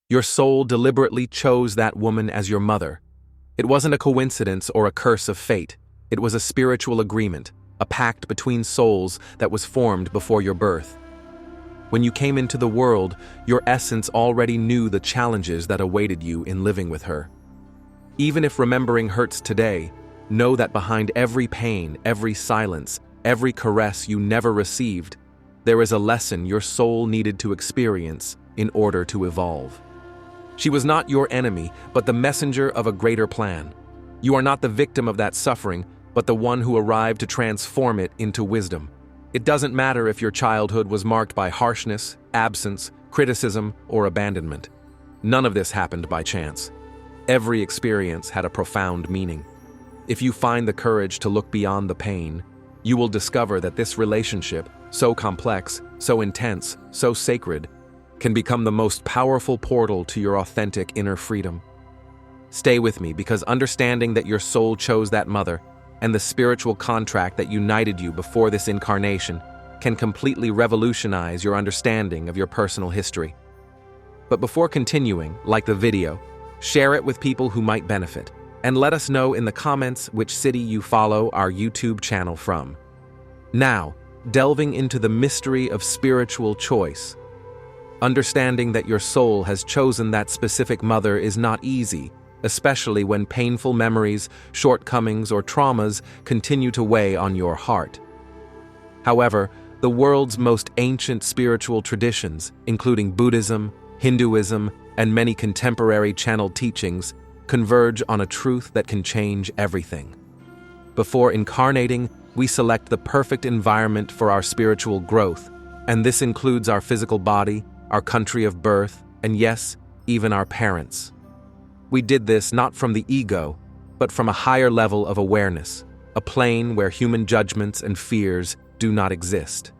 Your soul deliberately chose that woman as your mother. It wasn't a coincidence or a curse of fate. It was a spiritual agreement, a pact between souls that was formed before your birth. When you came into the world, your essence already knew the challenges that awaited you in living with her. Even if remembering hurts today, know that behind every pain, every silence, every caress you never received, there is a lesson your soul needed to experience in order to evolve. She was not your enemy, but the messenger of a greater plan. You are not the victim of that suffering, but the one who arrived to transform it into wisdom. It doesn't matter if your childhood was marked by harshness, absence, criticism, or abandonment. None of this happened by chance. Every experience had a profound meaning. If you find the courage to look beyond the pain, you will discover that this relationship, so complex, so intense, so sacred, can become the most powerful portal to your authentic inner freedom. Stay with me, because understanding that your soul chose that mother and the spiritual contract that united you before this incarnation can completely revolutionize your understanding of your personal history. But before continuing, like the video, share it with people who might benefit, and let us know in the comments which city you follow our YouTube channel from. Now, delving into the mystery of spiritual choice. Understanding that your soul has chosen that specific mother is not easy, especially when painful memories, shortcomings, or traumas continue to weigh on your heart. However, the world's most ancient spiritual traditions, including Buddhism, Hinduism, and many contemporary channeled teachings, converge on a truth that can change everything. Before incarnating, we select the perfect environment for our spiritual growth, and this includes our physical body, our country of birth, and yes, even our parents. We did this not from the ego, but from a higher level of awareness, a plane where human judgments and fears do not exist.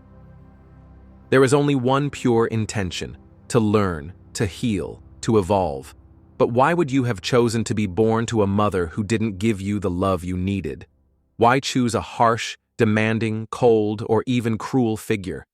There is only one pure intention: to learn, to heal, to evolve. But why would you have chosen to be born to a mother who didn't give you the love you needed? Why choose a harsh, demanding, cold, or even cruel figure?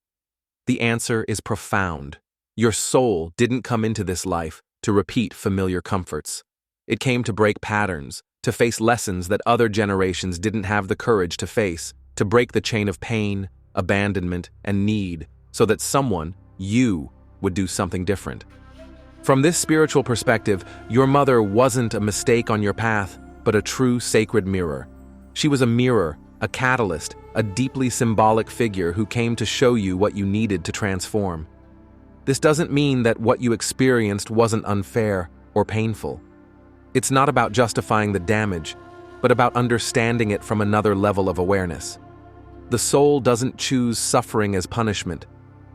The answer is profound. Your soul didn't come into this life to repeat familiar comforts. It came to break patterns, to face lessons that other generations didn't have the courage to face, to break the chain of pain, abandonment, and need, so that someone, you, would do something different. From this spiritual perspective, your mother wasn't a mistake on your path, but a true sacred mirror. She was a mirror, a catalyst, a deeply symbolic figure who came to show you what you needed to transform. This doesn't mean that what you experienced wasn't unfair or painful. It's not about justifying the damage, but about understanding it from another level of awareness. The soul doesn't choose suffering as punishment,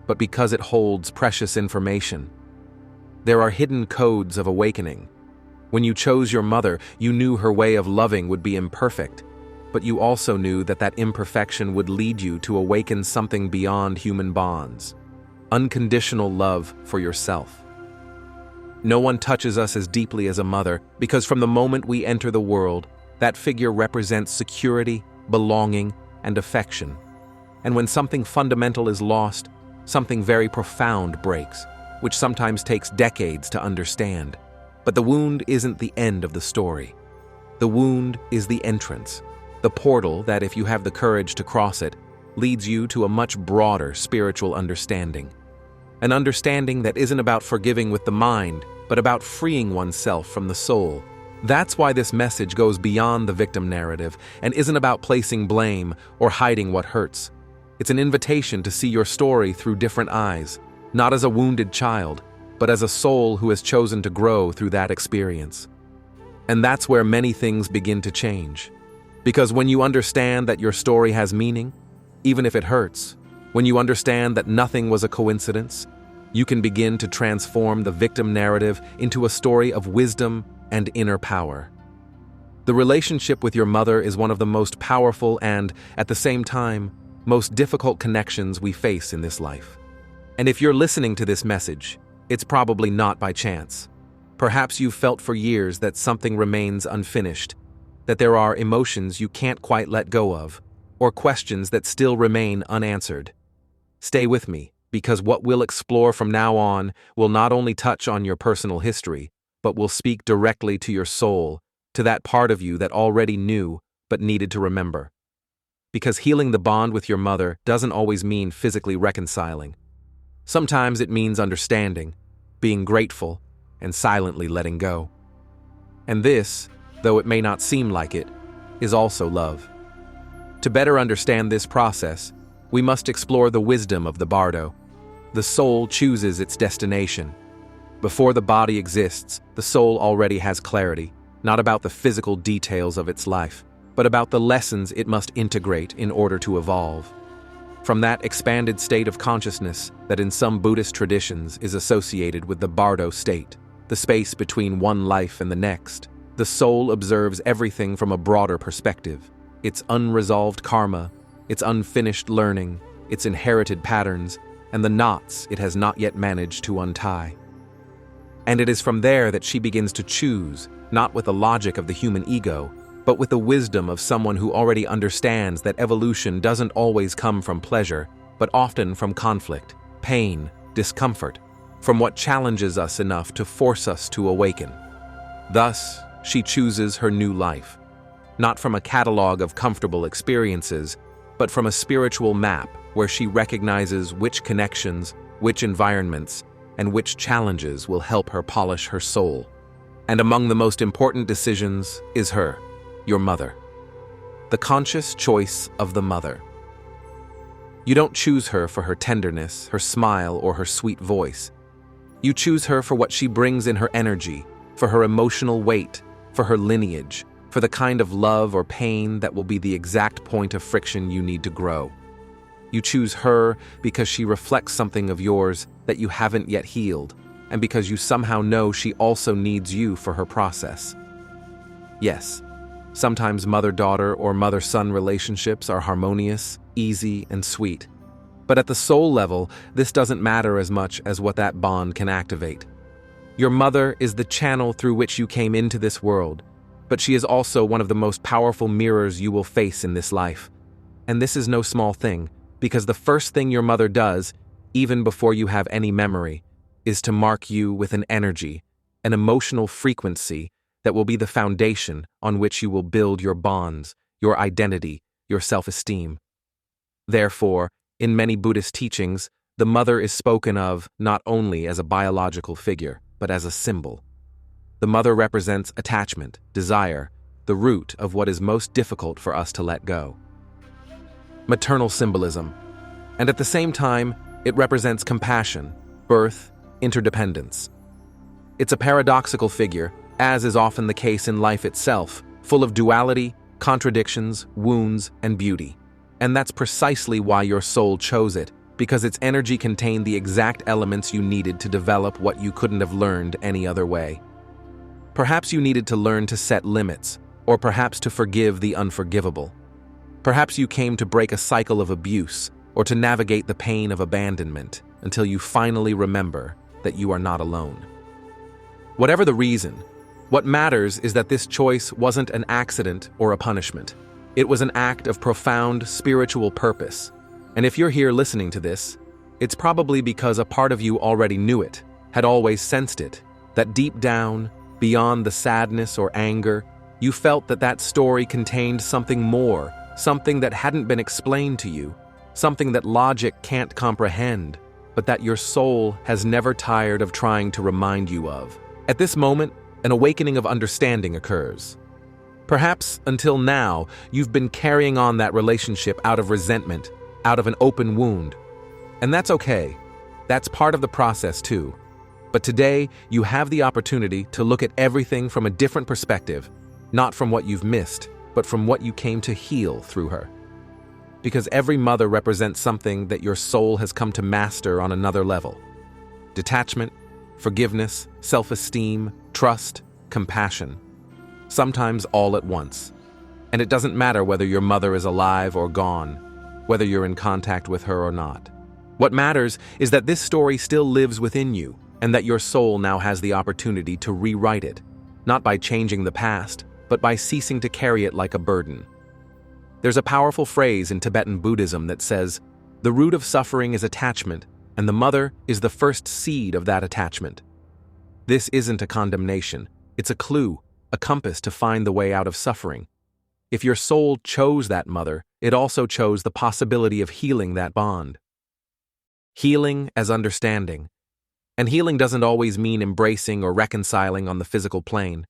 but because it holds precious information. There are hidden codes of awakening. When you chose your mother, you knew her way of loving would be imperfect, but you also knew that that imperfection would lead you to awaken something beyond human bonds: unconditional love for yourself. No one touches us as deeply as a mother, because from the moment we enter the world, that figure represents security, belonging, and affection. And when something fundamental is lost, something very profound breaks, which sometimes takes decades to understand. But the wound isn't the end of the story. The wound is the entrance, the portal that, if you have the courage to cross it, leads you to a much broader spiritual understanding. An understanding that isn't about forgiving with the mind, but about freeing oneself from the soul. That's why this message goes beyond the victim narrative and isn't about placing blame or hiding what hurts. It's an invitation to see your story through different eyes, not as a wounded child, but as a soul who has chosen to grow through that experience. And that's where many things begin to change. Because when you understand that your story has meaning, even if it hurts, when you understand that nothing was a coincidence, you can begin to transform the victim narrative into a story of wisdom and inner power. The relationship with your mother is one of the most powerful and, at the same time, most difficult connections we face in this life. And if you're listening to this message, it's probably not by chance. Perhaps you've felt for years that something remains unfinished, that there are emotions you can't quite let go of, or questions that still remain unanswered. Stay with me, because what we'll explore from now on will not only touch on your personal history, but will speak directly to your soul, to that part of you that already knew but needed to remember. Because healing the bond with your mother doesn't always mean physically reconciling. Sometimes it means understanding, being grateful, and silently letting go. And this, though it may not seem like it, is also love. To better understand this process, we must explore the wisdom of the bardo. The soul chooses its destination. Before the body exists, the soul already has clarity, not about the physical details of its life, but about the lessons it must integrate in order to evolve. From that expanded state of consciousness that in some Buddhist traditions is associated with the bardo state, the space between one life and the next, the soul observes everything from a broader perspective: its unresolved karma, its unfinished learning, its inherited patterns, and the knots it has not yet managed to untie. And it is from there that she begins to choose, not with the logic of the human ego, but with the wisdom of someone who already understands that evolution doesn't always come from pleasure, but often from conflict, pain, discomfort, from what challenges us enough to force us to awaken. Thus, she chooses her new life, not from a catalog of comfortable experiences, but from a spiritual map where she recognizes which connections, which environments, and which challenges will help her polish her soul. And among the most important decisions is her, your mother. The conscious choice of the mother. You don't choose her for her tenderness, her smile, or her sweet voice. You choose her for what she brings in her energy, for her emotional weight, for her lineage, for the kind of love or pain that will be the exact point of friction you need to grow. You choose her because she reflects something of yours that you haven't yet healed, and because you somehow know she also needs you for her process. Yes, sometimes mother-daughter or mother-son relationships are harmonious, easy, and sweet. But at the soul level, this doesn't matter as much as what that bond can activate. Your mother is the channel through which you came into this world, but she is also one of the most powerful mirrors you will face in this life. And this is no small thing, because the first thing your mother does, even before you have any memory, is to mark you with an energy, an emotional frequency that will be the foundation on which you will build your bonds, your identity, your self-esteem. Therefore, in many Buddhist teachings, the mother is spoken of not only as a biological figure, but as a symbol. The mother represents attachment, desire, the root of what is most difficult for us to let go. Maternal symbolism, and at the same time, it represents compassion, birth, interdependence. It's a paradoxical figure, as is often the case in life itself, full of duality, contradictions, wounds, and beauty. And that's precisely why your soul chose it, because its energy contained the exact elements you needed to develop what you couldn't have learned any other way. Perhaps you needed to learn to set limits, or perhaps to forgive the unforgivable. Perhaps you came to break a cycle of abuse, or to navigate the pain of abandonment, until you finally remember that you are not alone. Whatever the reason, what matters is that this choice wasn't an accident or a punishment. It was an act of profound spiritual purpose. And if you're here listening to this, it's probably because a part of you already knew it, had always sensed it, that deep down, beyond the sadness or anger, you felt that that story contained something more, something that hadn't been explained to you, something that logic can't comprehend, but that your soul has never tired of trying to remind you of. At this moment, an awakening of understanding occurs. Perhaps, until now, you've been carrying on that relationship out of resentment, out of an open wound. And that's okay. That's part of the process too. But today, you have the opportunity to look at everything from a different perspective, not from what you've missed, but from what you came to heal through her. Because every mother represents something that your soul has come to master on another level. Detachment, forgiveness, self-esteem, trust, compassion. Sometimes all at once. And it doesn't matter whether your mother is alive or gone, whether you're in contact with her or not. What matters is that this story still lives within you, and that your soul now has the opportunity to rewrite it, not by changing the past, but by ceasing to carry it like a burden. There's a powerful phrase in Tibetan Buddhism that says, "The root of suffering is attachment, and the mother is the first seed of that attachment. This isn't a condemnation, it's a clue, a compass to find the way out of suffering. If your soul chose that mother, it also chose the possibility of healing that bond. Healing as understanding. And healing doesn't always mean embracing or reconciling on the physical plane.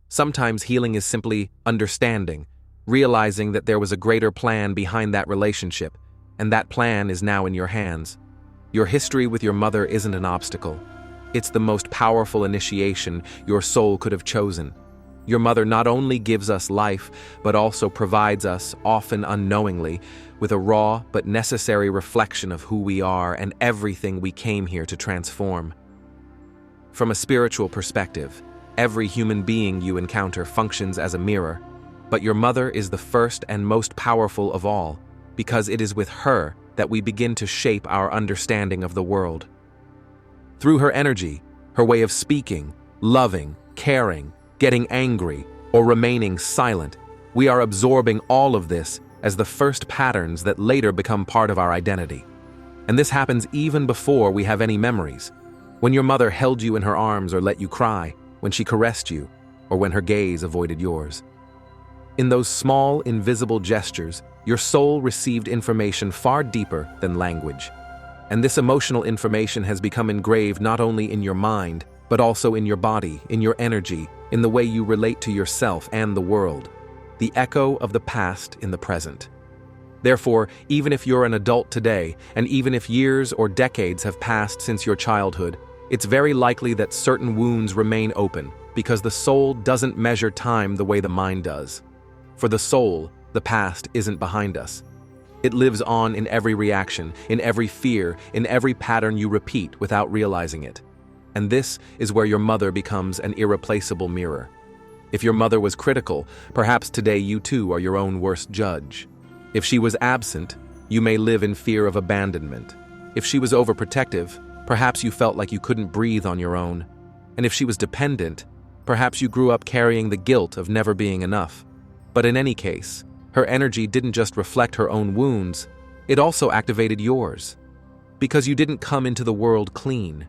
Sometimes healing is simply understanding, realizing that there was a greater plan behind that relationship, and that plan is now in your hands. Your history with your mother isn't an obstacle. It's the most powerful initiation your soul could have chosen. Your mother not only gives us life, but also provides us, often unknowingly, with a raw but necessary reflection of who we are and everything we came here to transform. From a spiritual perspective, every human being you encounter functions as a mirror, but your mother is the first and most powerful of all, because it is with her that we begin to shape our understanding of the world. Through her energy, her way of speaking, loving, caring, getting angry, or remaining silent, we are absorbing all of this as the first patterns that later become part of our identity. And this happens even before we have any memories. When your mother held you in her arms or let you cry, when she caressed you, or when her gaze avoided yours. In those small, invisible gestures, your soul received information far deeper than language. And this emotional information has become engraved not only in your mind, but also in your body, in your energy, in the way you relate to yourself and the world, the echo of the past in the present. Therefore, even if you're an adult today, and even if years or decades have passed since your childhood, it's very likely that certain wounds remain open, because the soul doesn't measure time the way the mind does. For the soul, the past isn't behind us. It lives on in every reaction, in every fear, in every pattern you repeat without realizing it. And this is where your mother becomes an irreplaceable mirror. If your mother was critical, perhaps today you too are your own worst judge. If she was absent, you may live in fear of abandonment. If she was overprotective, perhaps you felt like you couldn't breathe on your own. And if she was dependent, perhaps you grew up carrying the guilt of never being enough. But in any case, her energy didn't just reflect her own wounds, it also activated yours. Because you didn't come into the world clean.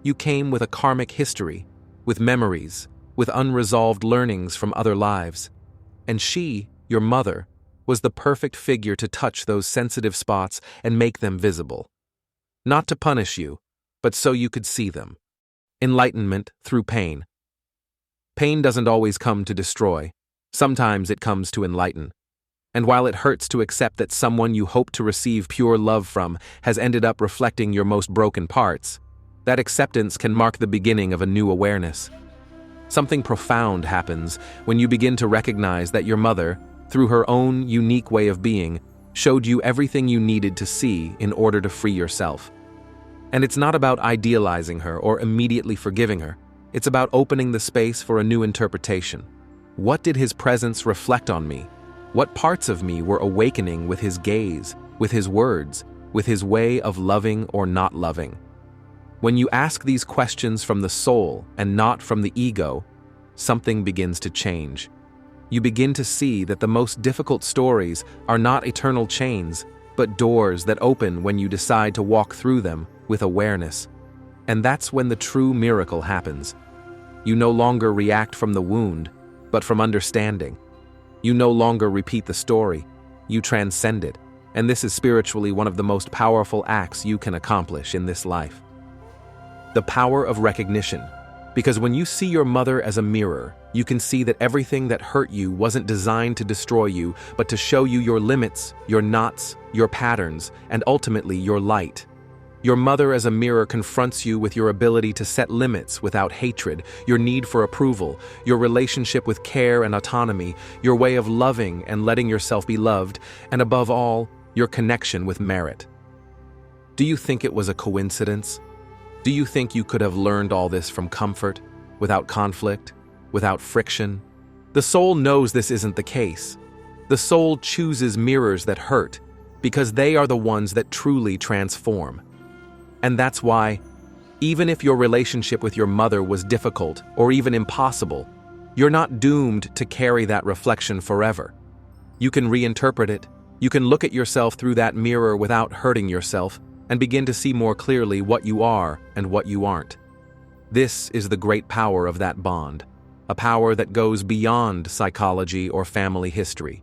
You came with a karmic history, with memories, with unresolved learnings from other lives. And she, your mother, was the perfect figure to touch those sensitive spots and make them visible. Not to punish you, but so you could see them. Enlightenment through pain. Pain doesn't always come to destroy. Sometimes it comes to enlighten. And while it hurts to accept that someone you hope to receive pure love from has ended up reflecting your most broken parts, that acceptance can mark the beginning of a new awareness. Something profound happens when you begin to recognize that your mother, through her own unique way of being, showed you everything you needed to see in order to free yourself. And it's not about idealizing her or immediately forgiving her. It's about opening the space for a new interpretation. What did his presence reflect on me? What parts of me were awakening with his gaze, with his words, with his way of loving or not loving? When you ask these questions from the soul and not from the ego, something begins to change. You begin to see that the most difficult stories are not eternal chains, but doors that open when you decide to walk through them with awareness. And that's when the true miracle happens. You no longer react from the wound, but from understanding. You no longer repeat the story, you transcend it. And this is spiritually one of the most powerful acts you can accomplish in this life. The power of recognition. Because when you see your mother as a mirror, you can see that everything that hurt you wasn't designed to destroy you, but to show you your limits, your knots, your patterns, and ultimately your light. Your mother as a mirror confronts you with your ability to set limits without hatred, your need for approval, your relationship with care and autonomy, your way of loving and letting yourself be loved, and above all, your connection with merit. Do you think it was a coincidence? Do you think you could have learned all this from comfort, without conflict, without friction? The soul knows this isn't the case. The soul chooses mirrors that hurt, because they are the ones that truly transform. And that's why, even if your relationship with your mother was difficult or even impossible, you're not doomed to carry that reflection forever. You can reinterpret it, you can look at yourself through that mirror without hurting yourself, and begin to see more clearly what you are and what you aren't. This is the great power of that bond, a power that goes beyond psychology or family history.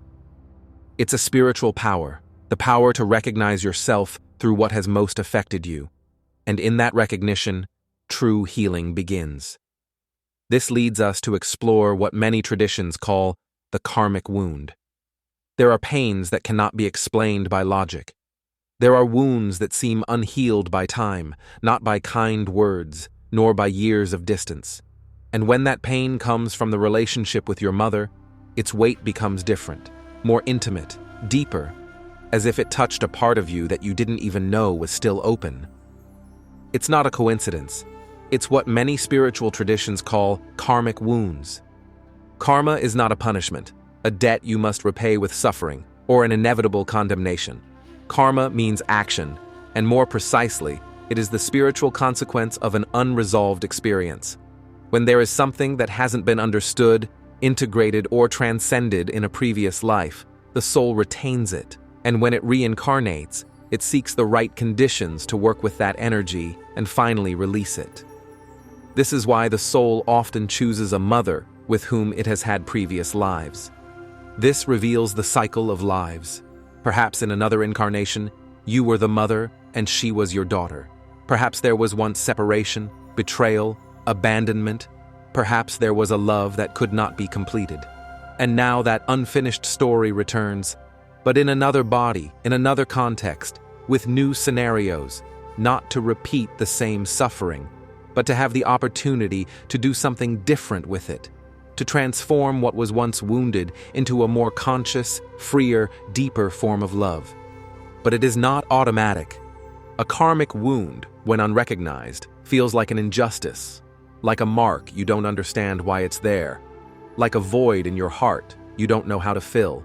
It's a spiritual power, the power to recognize yourself through what has most affected you. And in that recognition, true healing begins. This leads us to explore what many traditions call the karmic wound. There are pains that cannot be explained by logic. There are wounds that seem unhealed by time, not by kind words, nor by years of distance. And when that pain comes from the relationship with your mother, its weight becomes different, more intimate, deeper, as if it touched a part of you that you didn't even know was still open. It's not a coincidence. It's what many spiritual traditions call karmic wounds. Karma is not a punishment, a debt you must repay with suffering, or an inevitable condemnation. Karma means action, and more precisely, it is the spiritual consequence of an unresolved experience. When there is something that hasn't been understood, integrated, or transcended in a previous life, the soul retains it, and when it reincarnates, it seeks the right conditions to work with that energy and finally release it. This is why the soul often chooses a mother with whom it has had previous lives. This reveals the cycle of lives. Perhaps in another incarnation, you were the mother and she was your daughter. Perhaps there was once separation, betrayal, abandonment. Perhaps there was a love that could not be completed. And now that unfinished story returns, but in another body, in another context, with new scenarios, not to repeat the same suffering, but to have the opportunity to do something different with it, to transform what was once wounded into a more conscious, freer, deeper form of love. But it is not automatic. A karmic wound, when unrecognized, feels like an injustice, like a mark you don't understand why it's there, like a void in your heart you don't know how to fill.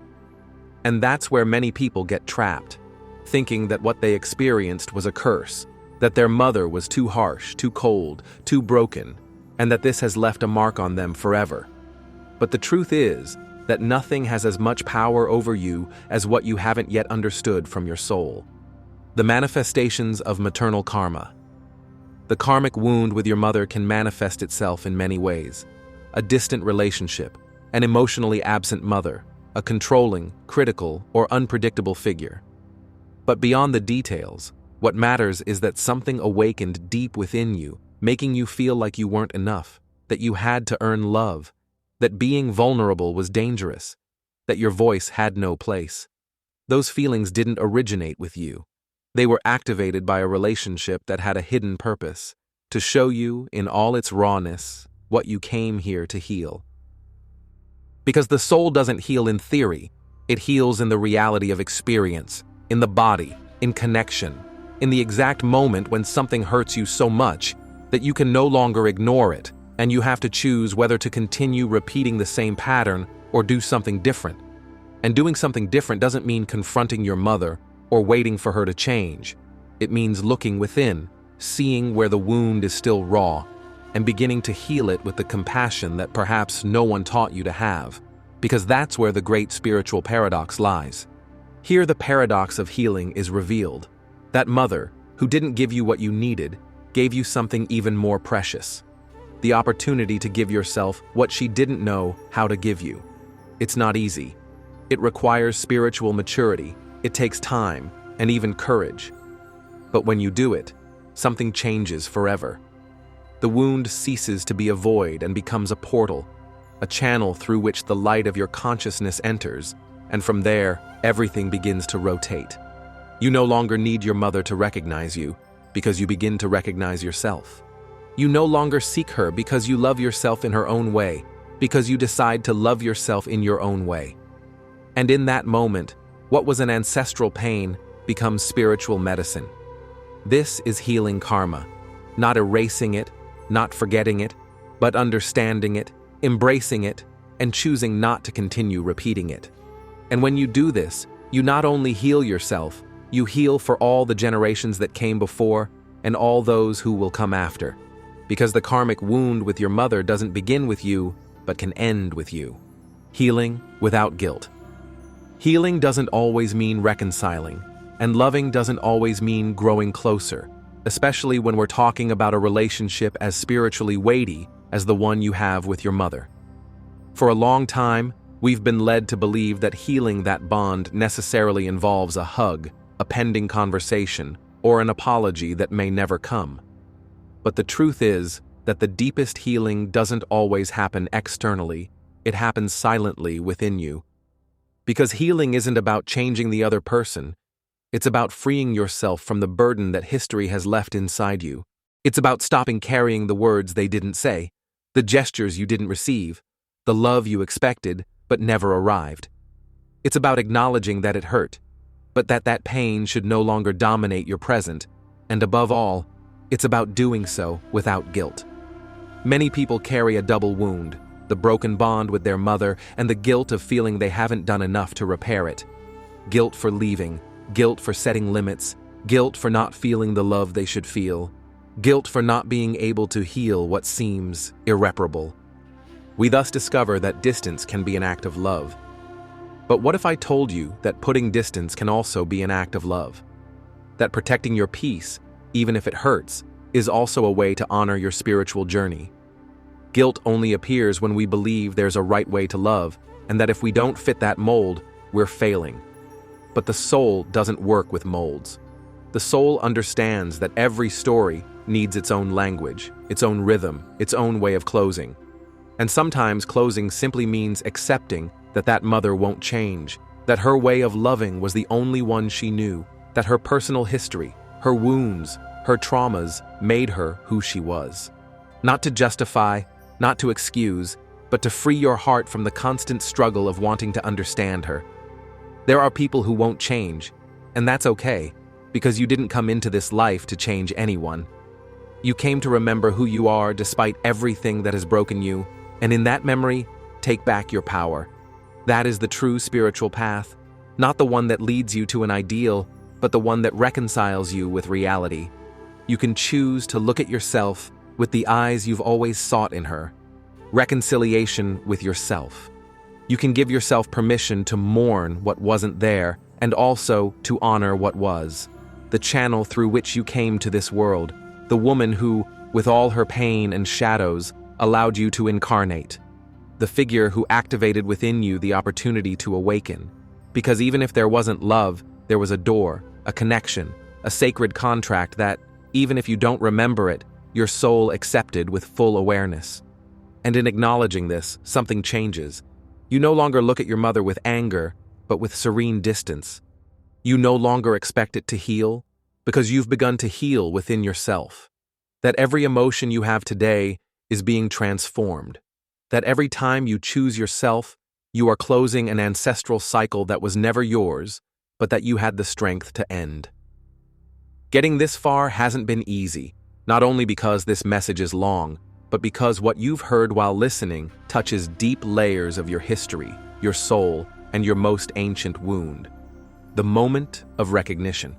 And that's where many people get trapped, thinking that what they experienced was a curse, that their mother was too harsh, too cold, too broken, and that this has left a mark on them forever. But the truth is that nothing has as much power over you as what you haven't yet understood from your soul. The manifestations of maternal karma. The karmic wound with your mother can manifest itself in many ways. A distant relationship, an emotionally absent mother, a controlling, critical, or unpredictable figure. But beyond the details, what matters is that something awakened deep within you, making you feel like you weren't enough, that you had to earn love, that being vulnerable was dangerous, that your voice had no place. Those feelings didn't originate with you. They were activated by a relationship that had a hidden purpose, to show you, in all its rawness, what you came here to heal. Because the soul doesn't heal in theory, it heals in the reality of experience, in the body, in connection, in the exact moment when something hurts you so much that you can no longer ignore it, and you have to choose whether to continue repeating the same pattern or do something different. And doing something different doesn't mean confronting your mother or waiting for her to change. It means looking within, seeing where the wound is still raw, and beginning to heal it with the compassion that perhaps no one taught you to have, because that's where the great spiritual paradox lies. Here the paradox of healing is revealed. That mother, who didn't give you what you needed, gave you something even more precious. The opportunity to give yourself what she didn't know how to give you. It's not easy. It requires spiritual maturity. It takes time and even courage. But when you do it, something changes forever. The wound ceases to be a void and becomes a portal, a channel through which the light of your consciousness enters, and from there, everything begins to rotate. You no longer need your mother to recognize you, because you begin to recognize yourself. You no longer seek her because you love yourself in her own way, because you decide to love yourself in your own way. And in that moment, what was an ancestral pain becomes spiritual medicine. This is healing karma, not erasing it, not forgetting it, but understanding it, embracing it, and choosing not to continue repeating it. And when you do this, you not only heal yourself, you heal for all the generations that came before and all those who will come after. Because the karmic wound with your mother doesn't begin with you, but can end with you. Healing without guilt. Healing doesn't always mean reconciling. And loving doesn't always mean growing closer, especially when we're talking about a relationship as spiritually weighty as the one you have with your mother. For a long time, we've been led to believe that healing that bond necessarily involves a hug, a pending conversation, or an apology that may never come. But the truth is that the deepest healing doesn't always happen externally, it happens silently within you. Because healing isn't about changing the other person, it's about freeing yourself from the burden that history has left inside you. It's about stopping carrying the words they didn't say, the gestures you didn't receive, the love you expected but never arrived. It's about acknowledging that it hurt, but that pain should no longer dominate your present, and above all, it's about doing so without guilt. Many people carry a double wound, the broken bond with their mother and the guilt of feeling they haven't done enough to repair it. Guilt for leaving, guilt for setting limits, guilt for not feeling the love they should feel, guilt for not being able to heal what seems irreparable. We thus discover that distance can be an act of love. But what if I told you that putting distance can also be an act of love? That protecting your peace, even if it hurts, is also a way to honor your spiritual journey. Guilt only appears when we believe there's a right way to love, and that if we don't fit that mold, we're failing. But the soul doesn't work with molds. The soul understands that every story needs its own language, its own rhythm, its own way of closing. And sometimes closing simply means accepting that mother won't change, that her way of loving was the only one she knew, that her personal history, her wounds, her traumas made her who she was. Not to justify, not to excuse, but to free your heart from the constant struggle of wanting to understand her. There are people who won't change, and that's okay, because you didn't come into this life to change anyone. You came to remember who you are despite everything that has broken you, and in that memory, take back your power. That is the true spiritual path, not the one that leads you to an ideal, but the one that reconciles you with reality. You can choose to look at yourself with the eyes you've always sought in her. Reconciliation with yourself. You can give yourself permission to mourn what wasn't there and also to honor what was. The channel through which you came to this world, the woman who, with all her pain and shadows, allowed you to incarnate. The figure who activated within you the opportunity to awaken. Because even if there wasn't love, there was a door, a connection, a sacred contract that, even if you don't remember it, your soul accepted with full awareness. And in acknowledging this, something changes. You no longer look at your mother with anger, but with serene distance. You no longer expect it to heal, because you've begun to heal within yourself. That every emotion you have today is being transformed. That every time you choose yourself, you are closing an ancestral cycle that was never yours, but that you had the strength to end. Getting this far hasn't been easy, not only because this message is long, but because what you've heard while listening touches deep layers of your history, your soul, and your most ancient wound. The moment of recognition.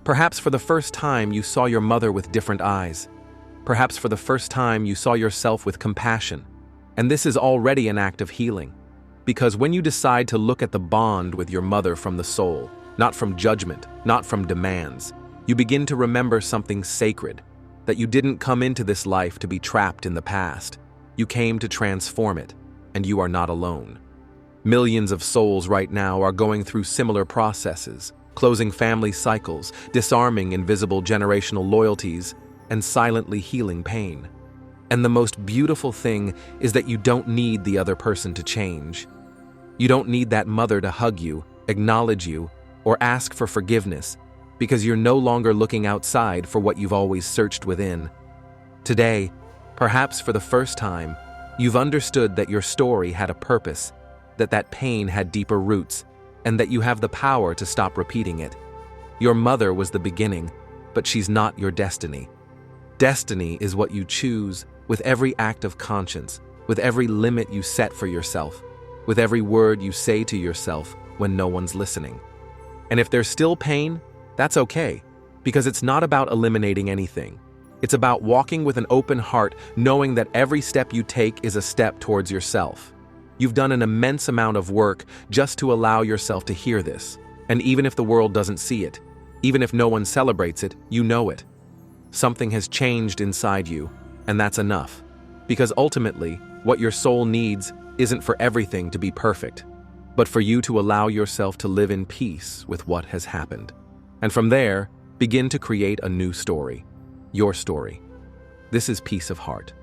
Perhaps for the first time you saw your mother with different eyes. Perhaps for the first time you saw yourself with compassion. And this is already an act of healing. Because when you decide to look at the bond with your mother from the soul, not from judgment, not from demands, you begin to remember something sacred, that you didn't come into this life to be trapped in the past. You came to transform it, and you are not alone. Millions of souls right now are going through similar processes, closing family cycles, disarming invisible generational loyalties, and silently healing pain. And the most beautiful thing is that you don't need the other person to change. You don't need that mother to hug you, acknowledge you, or ask for forgiveness, because you're no longer looking outside for what you've always searched within. Today, perhaps for the first time, you've understood that your story had a purpose, that pain had deeper roots, and that you have the power to stop repeating it. Your mother was the beginning, but she's not your destiny. Destiny is what you choose with every act of conscience, with every limit you set for yourself, with every word you say to yourself when no one's listening. And if there's still pain, that's okay, because it's not about eliminating anything. It's about walking with an open heart, knowing that every step you take is a step towards yourself. You've done an immense amount of work just to allow yourself to hear this, and even if the world doesn't see it, Even if no one celebrates it, you know it. Something has changed inside you, and that's enough. Because ultimately, what your soul needs isn't for everything to be perfect, but for you to allow yourself to live in peace with what has happened. And from there, begin to create a new story. Your story. This is peace of heart.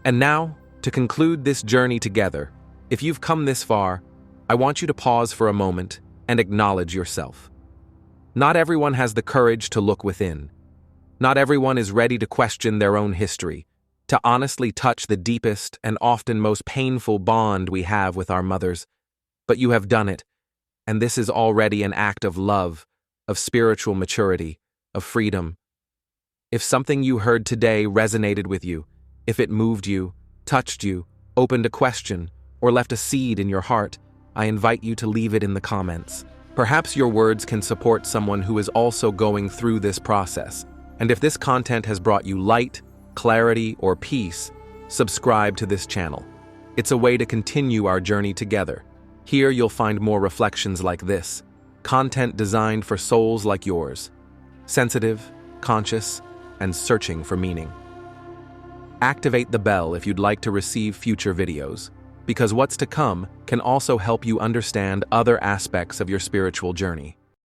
And now, to conclude this journey together, if you've come this far, I want you to pause for a moment and acknowledge yourself. Not everyone has the courage to look within. Not everyone is ready to question their own history, to honestly touch the deepest and often most painful bond we have with our mothers. But you have done it, and this is already an act of love, of spiritual maturity, of freedom. If something you heard today resonated with you, if it moved you, touched you, opened a question, or left a seed in your heart, I invite you to leave it in the comments. Perhaps your words can support someone who is also going through this process. And if this content has brought you light, clarity, or peace, subscribe to this channel. It's a way to continue our journey together. Here you'll find more reflections like this, content designed for souls like yours, sensitive, conscious, and searching for meaning. Activate the bell if you'd like to receive future videos, because what's to come can also help you understand other aspects of your spiritual journey.